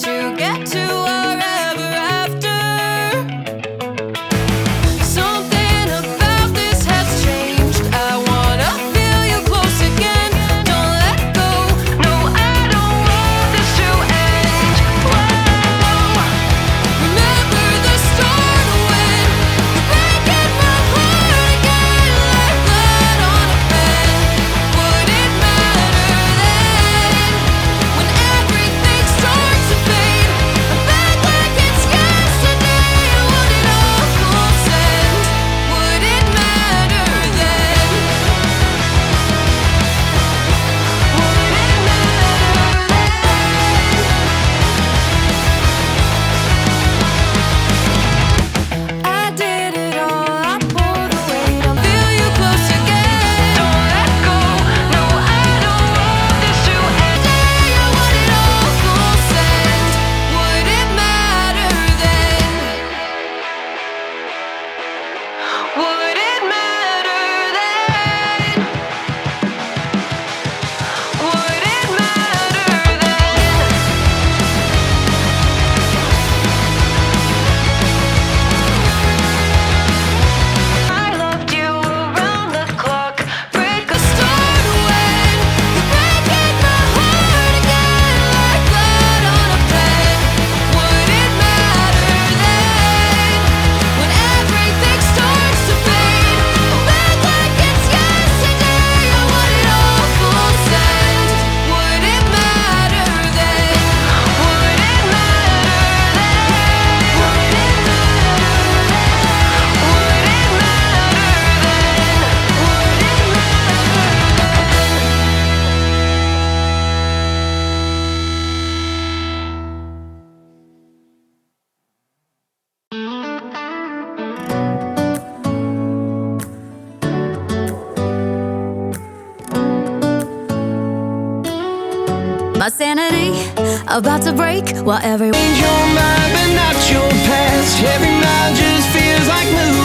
to get to wherever after. Something about this has changed. I wanna feel you close again. Don't let go. No, I don't want this to end. Whoa. Remember the start when you're breaking my heart again, like blood on a pen. Would it matter then when everything starts to fade? I'm back like it's yesterday. Would it all consent? Would it matter then? Would it matter then? I did it all, I pulled the weight. I'll feel you close again. Don't let go. No, I don't want this to end. Would it all consent? Would it matter then? Would it matter then? Would it matter then? I loved you around the clock. Break a start when you're breaking my heart again, like blood on a pen. Would it matter then when everything starts to fade? I'm back like it's yesterday. Would it all consent? Would it matter then? Would it matter then? Would it matter then? Would it My sanity about to break while everyone Change your mind, but not your past. Every mile just feels like moving